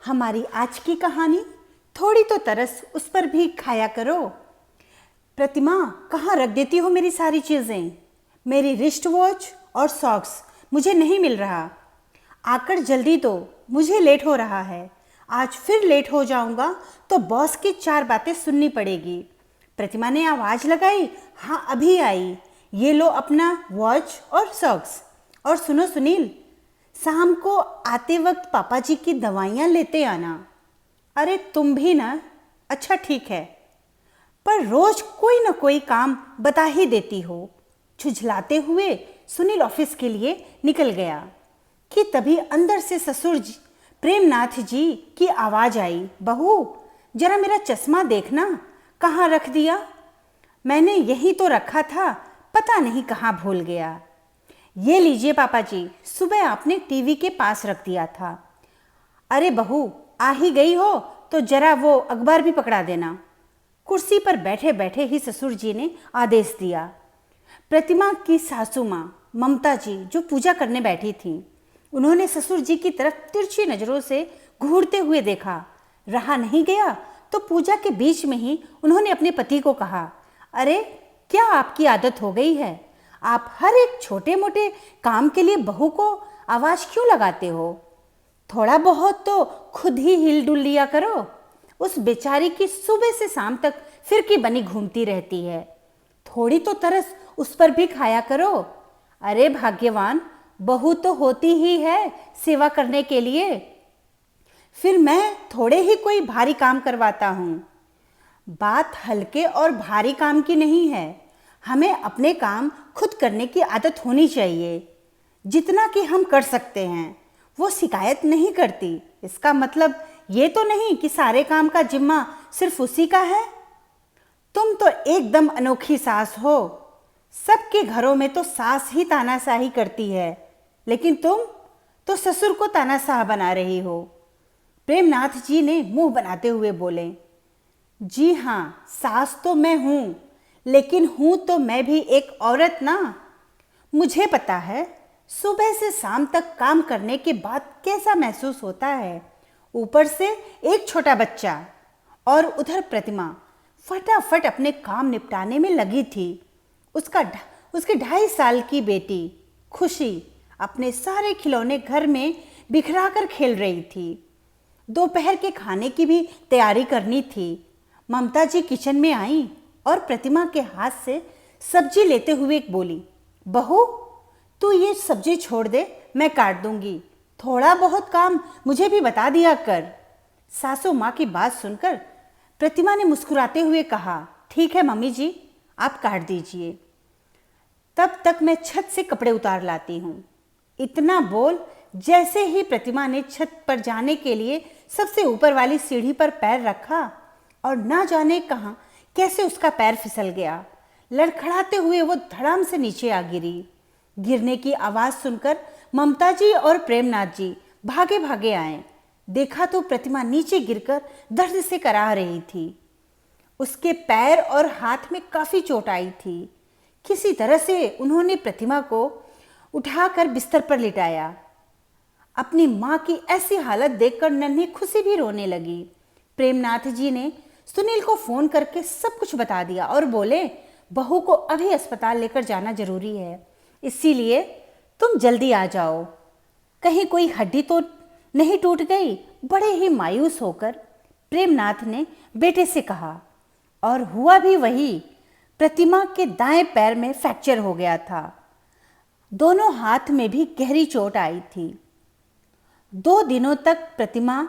हमारी आज की कहानी थोड़ी तो तरस उस पर भी खाया करो। प्रतिमा, कहाँ रख देती हो मेरी सारी चीज़ें? मेरी रिस्ट वॉच और सॉक्स मुझे नहीं मिल रहा। आकर जल्दी दो, मुझे लेट हो रहा है। आज फिर लेट हो जाऊंगा तो बॉस की 4 बातें सुननी पड़ेगी। प्रतिमा ने आवाज़ लगाई। हाँ, अभी आई। ये लो अपना वॉच और सॉक्स। और सुनो सुनील, शाम को आते वक्त पापा जी की दवाइयाँ लेते आना। अरे तुम भी ना। अच्छा ठीक है, पर रोज कोई ना कोई काम बता ही देती हो। झुझलाते हुए सुनील ऑफिस के लिए निकल गया कि तभी अंदर से ससुर जी प्रेमनाथ जी की आवाज़ आई। बहू, जरा मेरा चश्मा देखना, कहाँ रख दिया? मैंने यहीं तो रखा था, पता नहीं कहाँ भूल गया। ये लीजिए पापा जी, सुबह आपने टीवी के पास रख दिया था। अरे बहू, आ ही गई हो तो जरा वो अखबार भी पकड़ा देना। कुर्सी पर बैठे बैठे ही ससुर जी ने आदेश दिया। प्रतिमा की सासू माँ ममता जी जो पूजा करने बैठी थीं, उन्होंने ससुर जी की तरफ तिरछी नज़रों से घूरते हुए देखा। रहा नहीं गया तो पूजा के बीच में ही उन्होंने अपने पति को कहा, अरे क्या आपकी आदत हो गई है? आप हर एक छोटे मोटे काम के लिए बहू को आवाज़ क्यों लगाते हो? थोड़ा बहुत तो खुद ही हिल डुल लिया करो। उस बेचारी की सुबह से शाम तक फिरकी बनी घूमती रहती है। थोड़ी तो तरस उस पर भी खाया करो। अरे भाग्यवान, बहू तो होती ही है सेवा करने के लिए। फिर मैं थोड़े ही कोई भारी काम करवाता हूँ। बात हल्के और भारी काम की नहीं है। हमें अपने काम खुद करने की आदत होनी चाहिए। जितना कि हम कर सकते हैं वो शिकायत नहीं करती। इसका मतलब ये तो नहीं कि सारे काम का जिम्मा सिर्फ उसी का है। तुम तो एकदम अनोखी सास हो। सबके घरों में तो सास ही तानाशाही करती है, लेकिन तुम तो ससुर को तानाशाह बना रही हो। प्रेमनाथ जी ने मुंह बनाते हुए बोले। जी हाँ, सास तो मैं हूँ, लेकिन हूँ तो मैं भी एक औरत ना। मुझे पता है सुबह से शाम तक काम करने के बाद कैसा महसूस होता है। ऊपर से एक छोटा बच्चा, और उधर प्रतिमा फटाफट अपने काम निपटाने में लगी थी। उसकी 2.5 साल की बेटी खुशी अपने सारे खिलौने घर में बिखरा कर खेल रही थी। दोपहर के खाने की भी तैयारी करनी थी। ममता जी किचन में आई और प्रतिमा के हाथ से सब्जी लेते हुए बोली, बहू तू ये सब्जी छोड़ दे, मैं काट दूंगी। थोड़ा बहुत काम मुझे भी बता दिया कर। सासू माँ की बात सुनकर प्रतिमा ने मुस्कुराते हुए कहा, ठीक है मम्मी जी, आप काट दीजिए। तब तक मैं छत से कपड़े उतार लाती हूँ। इतना बोल जैसे ही प्रतिमा ने छत पर जाने के लिए सबसे ऊपर वाली सीढ़ी पर पैर रखा और ना जाने कहाँ कैसे उसका पैर फिसल गया। लड़खड़ाते हुए वो धड़ाम से नीचे आ गिरी। गिरने की आवाज़ सुनकर ममता जी और प्रेमनाथ जी भागे भागे आए। देखा तो प्रतिमा नीचे गिरकर दर्द से कराह रही थी। उसके पैर और हाथ में काफ़ी चोट आई थी। किसी तरह से उन्होंने प्रतिमा को उठाकर बिस्तर पर लिटाया। अपनी माँ की ऐसी हालत देखकर नन्ही खुशी भी रोने लगी। प्रेमनाथ जी ने सुनील को फ़ोन करके सब कुछ बता दिया और बोले, बहू को अभी अस्पताल लेकर जाना जरूरी है, इसीलिए तुम जल्दी आ जाओ। कहीं कोई हड्डी तो नहीं टूट गई? बड़े ही मायूस होकर प्रेमनाथ ने बेटे से कहा। और हुआ भी वही। प्रतिमा के दाएं पैर में फ्रैक्चर हो गया था। दोनों हाथ में भी गहरी चोट आई थी। 2 दिनों तक प्रतिमा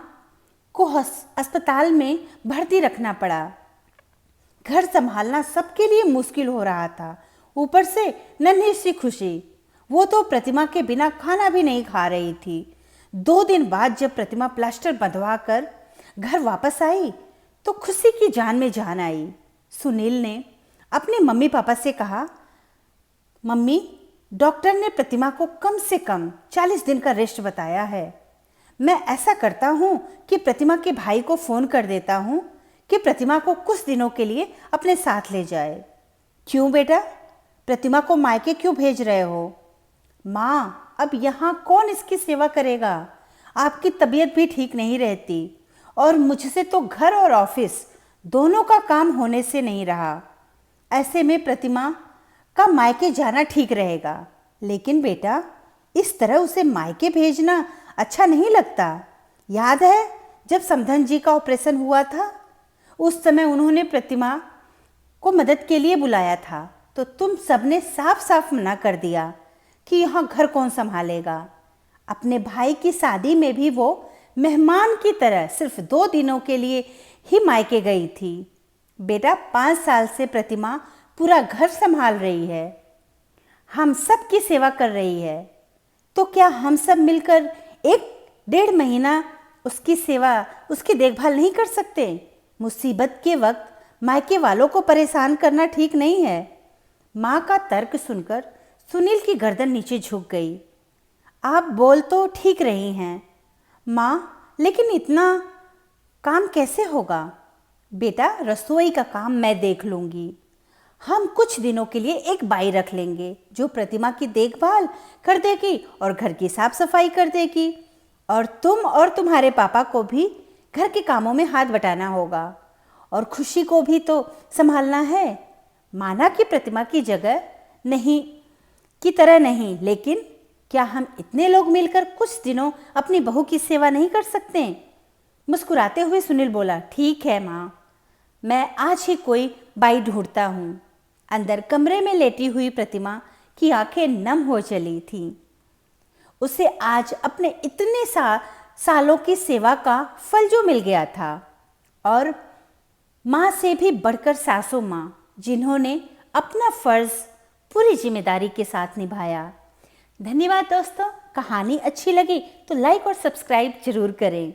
को अस्पताल में भर्ती रखना पड़ा। घर संभालना सबके लिए मुश्किल हो रहा था। ऊपर से नन्ही सी खुशी, वो तो प्रतिमा के बिना खाना भी नहीं खा रही थी। 2 दिन बाद जब प्रतिमा प्लास्टर बंधवा कर घर वापस आई तो खुशी की जान में जान आई। सुनील ने अपने मम्मी पापा से कहा, मम्मी, डॉक्टर ने प्रतिमा को कम से कम 40 दिन का रेस्ट बताया है। मैं ऐसा करता हूँ कि प्रतिमा के भाई को फ़ोन कर देता हूँ कि प्रतिमा को कुछ दिनों के लिए अपने साथ ले जाए। क्यों बेटा, प्रतिमा को मायके क्यों भेज रहे हो? माँ, अब यहाँ कौन इसकी सेवा करेगा? आपकी तबीयत भी ठीक नहीं रहती और मुझसे तो घर और ऑफिस दोनों का काम होने से नहीं रहा। ऐसे में प्रतिमा का मायके जाना ठीक रहेगा। लेकिन बेटा, इस तरह उसे मायके भेजना अच्छा नहीं लगता। याद है जब समधन जी का ऑपरेशन हुआ था, उस समय उन्होंने प्रतिमा को मदद के लिए बुलाया था, तो तुम सबने साफ साफ मना कर दिया कि यहाँ घर कौन संभालेगा। अपने भाई की शादी में भी वो मेहमान की तरह सिर्फ 2 दिनों के लिए ही मायके गई थी। बेटा, 5 साल से प्रतिमा पूरा घर संभाल रही है, हम सब की सेवा कर रही है। तो क्या हम सब मिलकर 1-1.5 महीना उसकी सेवा, उसकी देखभाल नहीं कर सकते? मुसीबत के वक्त मायके वालों को परेशान करना ठीक नहीं है। माँ का तर्क सुनकर सुनील की गर्दन नीचे झुक गई। आप बोल तो ठीक रही हैं माँ, लेकिन इतना काम कैसे होगा? बेटा, रसोई का काम मैं देख लूँगी। हम कुछ दिनों के लिए एक बाई रख लेंगे जो प्रतिमा की देखभाल कर देगी और घर की साफ सफाई कर देगी। और तुम और तुम्हारे पापा को भी घर के कामों में हाथ बटाना होगा और खुशी को भी तो संभालना है। माना कि प्रतिमा की जगह नहीं की तरह नहीं, लेकिन क्या हम इतने लोग मिलकर कुछ दिनों अपनी बहू की सेवा नहीं कर सकते? मुस्कुराते हुए सुनील बोला, ठीक है माँ, मैं आज ही कोई बाई ढूंढता हूँ। अंदर कमरे में लेटी हुई प्रतिमा की आंखें नम हो चली थीं। उसे आज अपने इतने सालों की सेवा का फल जो मिल गया था, और माँ से भी बढ़कर सासू माँ, जिन्होंने अपना फर्ज पूरी जिम्मेदारी के साथ निभाया। धन्यवाद दोस्तों। कहानी अच्छी लगी तो लाइक और सब्सक्राइब जरूर करें।